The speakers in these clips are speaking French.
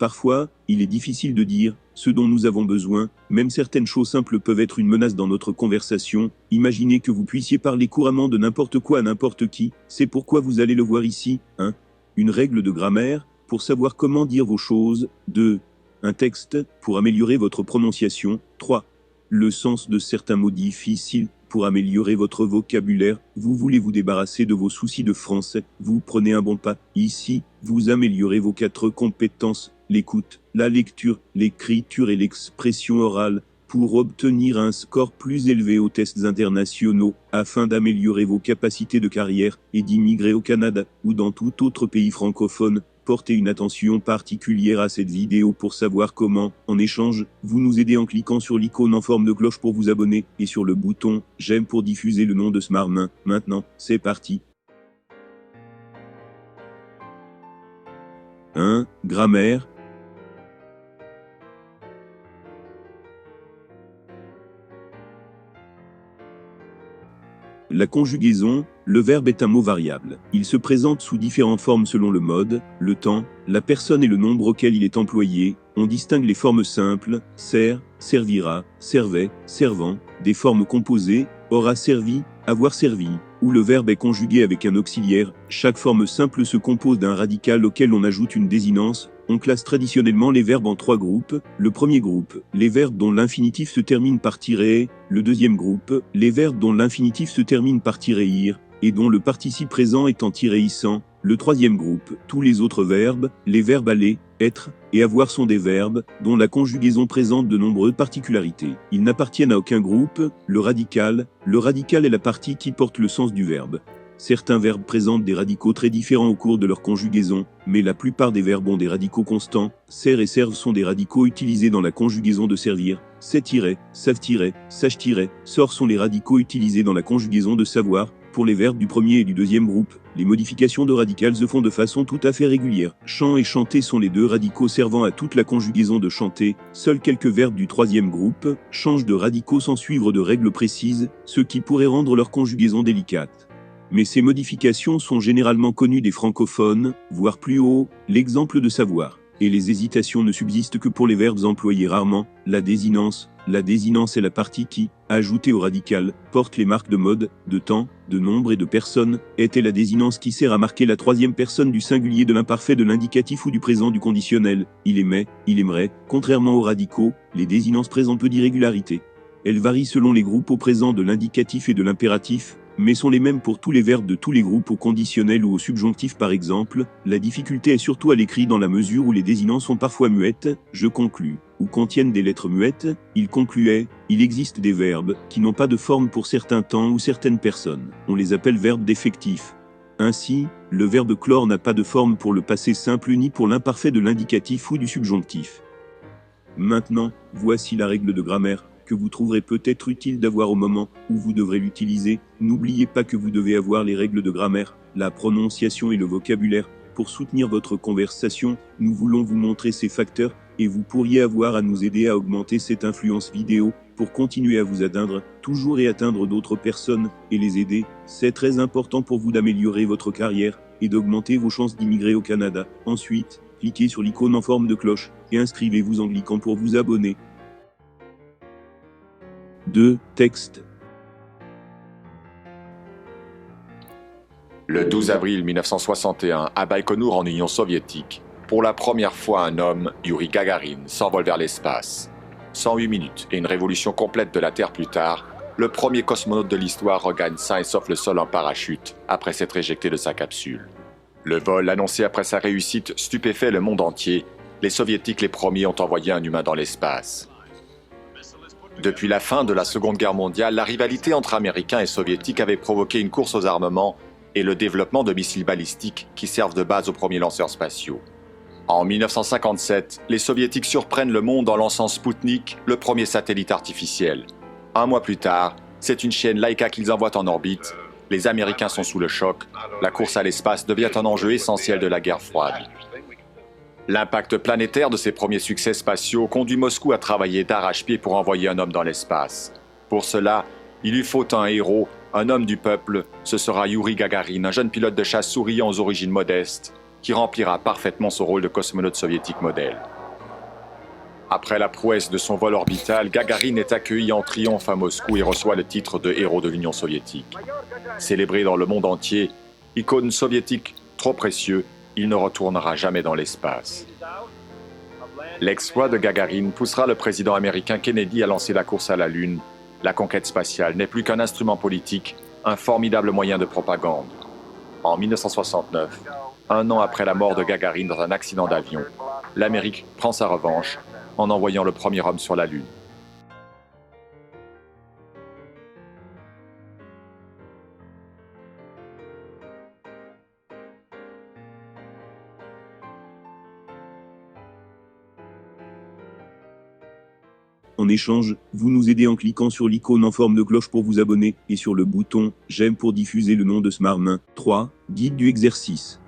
Parfois, il est difficile de dire ce dont nous avons besoin, même certaines choses simples peuvent être une menace dans notre conversation. Imaginez que vous puissiez parler couramment de n'importe quoi à n'importe qui, c'est pourquoi vous allez le voir ici. 1. Une règle de grammaire, pour savoir comment dire vos choses. 2. Un texte, pour améliorer votre prononciation. 3. Le sens de certains mots difficiles, pour améliorer votre vocabulaire. Vous voulez vous débarrasser de vos soucis de français, vous prenez un bon pas. Ici, vous améliorez vos 4 compétences, l'écoute, la lecture, l'écriture et l'expression orale, pour obtenir un score plus élevé aux tests internationaux, afin d'améliorer vos capacités de carrière et d'immigrer au Canada ou dans tout autre pays francophone. Portez une attention particulière à cette vidéo pour savoir comment, en échange, vous nous aidez en cliquant sur l'icône en forme de cloche pour vous abonner, et sur le bouton « J'aime » pour diffuser le nom de Smartmain. Maintenant, c'est parti. 1. Grammaire. La conjugaison, le verbe est un mot variable. Il se présente sous différentes formes selon le mode, le temps, la personne et le nombre auquel il est employé. On distingue les formes simples, sert, servira, servait, servant, des formes composées, aura servi, avoir servi, où le verbe est conjugué avec un auxiliaire. Chaque forme simple se compose d'un radical auquel on ajoute une désinence. On classe traditionnellement les verbes en 3 groupes. Le premier groupe, les verbes dont l'infinitif se termine par -. Le deuxième groupe, les verbes dont l'infinitif se termine par -ir, et dont le participe présent est en -issant. Le troisième groupe, tous les autres verbes, les verbes aller, être et avoir sont des verbes dont la conjugaison présente de nombreuses particularités. Ils n'appartiennent à aucun groupe. Le radical est la partie qui porte le sens du verbe. Certains verbes présentent des radicaux très différents au cours de leur conjugaison, mais la plupart des verbes ont des radicaux constants. Sert et serve sont des radicaux utilisés dans la conjugaison de servir. Sait-, savent-, sage-, sort sont les radicaux utilisés dans la conjugaison de savoir. Pour les verbes du premier et du deuxième groupe, les modifications de radicales se font de façon tout à fait régulière. Chant et chanter sont les 2 radicaux servant à toute la conjugaison de chanter. Seuls quelques verbes du troisième groupe changent de radicaux sans suivre de règles précises, ce qui pourrait rendre leur conjugaison délicate. Mais ces modifications sont généralement connues des francophones, voire plus haut, l'exemple de savoir. Et les hésitations ne subsistent que pour les verbes employés rarement. La désinence est la partie qui, ajoutée au radical, porte les marques de mode, de temps, de nombre et de personne. Est la désinence qui sert à marquer la troisième personne du singulier de l'imparfait de l'indicatif ou du présent du conditionnel. Il aimait, il aimerait. Contrairement aux radicaux, les désinences présentent peu d'irrégularité. Elles varient selon les groupes au présent de l'indicatif et de l'impératif, mais sont les mêmes pour tous les verbes de tous les groupes au conditionnel ou au subjonctif par exemple. La difficulté est surtout à l'écrit dans la mesure où les désinences sont parfois muettes, je conclus, ou contiennent des lettres muettes, il concluait, il existe des verbes qui n'ont pas de forme pour certains temps ou certaines personnes. On les appelle verbes défectifs. Ainsi, le verbe clore n'a pas de forme pour le passé simple ni pour l'imparfait de l'indicatif ou du subjonctif. Maintenant, voici la règle de grammaire que vous trouverez peut-être utile d'avoir au moment où vous devrez l'utiliser. N'oubliez pas que vous devez avoir les règles de grammaire, la prononciation et le vocabulaire. Pour soutenir votre conversation, nous voulons vous montrer ces facteurs et vous pourriez avoir à nous aider à augmenter cette influence vidéo pour continuer à vous atteindre, toujours et atteindre d'autres personnes et les aider. C'est très important pour vous d'améliorer votre carrière et d'augmenter vos chances d'immigrer au Canada. Ensuite, cliquez sur l'icône en forme de cloche et inscrivez-vous en cliquant pour vous abonner. 2. Texte. Le 12 avril 1961, à Baïkonour en Union soviétique, pour la première fois un homme, Youri Gagarin, s'envole vers l'espace. 108 minutes et une révolution complète de la Terre plus tard, le premier cosmonaute de l'histoire regagne sain et sauf le sol en parachute, après s'être éjecté de sa capsule. Le vol annoncé après sa réussite stupéfait le monde entier. Les soviétiques les premiers ont envoyé un humain dans l'espace. Depuis la fin de la Seconde Guerre mondiale, la rivalité entre Américains et Soviétiques avait provoqué une course aux armements et le développement de missiles balistiques qui servent de base aux premiers lanceurs spatiaux. En 1957, les Soviétiques surprennent le monde en lançant Spoutnik, le premier satellite artificiel. Un mois plus tard, c'est une chienne Laika qu'ils envoient en orbite. Les Américains sont sous le choc. La course à l'espace devient un enjeu essentiel de la guerre froide. L'impact planétaire de ces premiers succès spatiaux conduit Moscou à travailler d'arrache-pied pour envoyer un homme dans l'espace. Pour cela, il lui faut un héros, un homme du peuple. Ce sera Youri Gagarin, un jeune pilote de chasse souriant aux origines modestes, qui remplira parfaitement son rôle de cosmonaute soviétique modèle. Après la prouesse de son vol orbital, Gagarine est accueilli en triomphe à Moscou et reçoit le titre de héros de l'Union soviétique. Célébré dans le monde entier, icône soviétique trop précieux, il ne retournera jamais dans l'espace. L'exploit de Gagarine poussera le président américain Kennedy à lancer la course à la Lune. La conquête spatiale n'est plus qu'un instrument politique, un formidable moyen de propagande. En 1969, un an après la mort de Gagarine dans un accident d'avion, l'Amérique prend sa revanche en envoyant le premier homme sur la Lune. En échange, vous nous aidez en cliquant sur l'icône en forme de cloche pour vous abonner, et sur le bouton « J'aime » pour diffuser le nom de Smartmain. 3. Guide du exercice.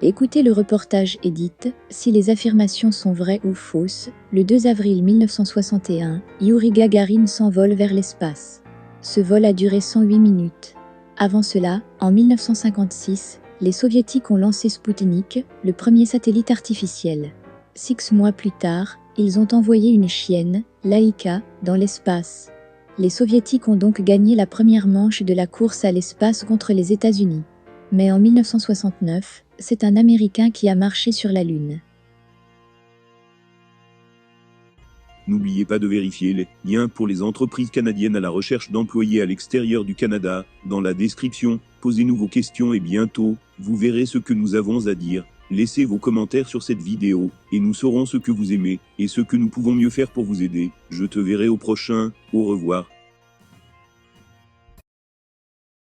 Écoutez le reportage Edith, si les affirmations sont vraies ou fausses. Le 2 avril 1961, Youri Gagarine s'envole vers l'espace. Ce vol a duré 108 minutes. Avant cela, en 1956, les Soviétiques ont lancé Spoutnik, le premier satellite artificiel. 6 mois plus tard, ils ont envoyé une chienne, Laïka, dans l'espace. Les Soviétiques ont donc gagné la première manche de la course à l'espace contre les États-Unis. Mais en 1969, c'est un Américain qui a marché sur la Lune. N'oubliez pas de vérifier les liens pour les entreprises canadiennes à la recherche d'employés à l'extérieur du Canada dans la description. Posez-nous vos questions et bientôt, vous verrez ce que nous avons à dire. Laissez vos commentaires sur cette vidéo, et nous saurons ce que vous aimez, et ce que nous pouvons mieux faire pour vous aider. Je te verrai au prochain, au revoir.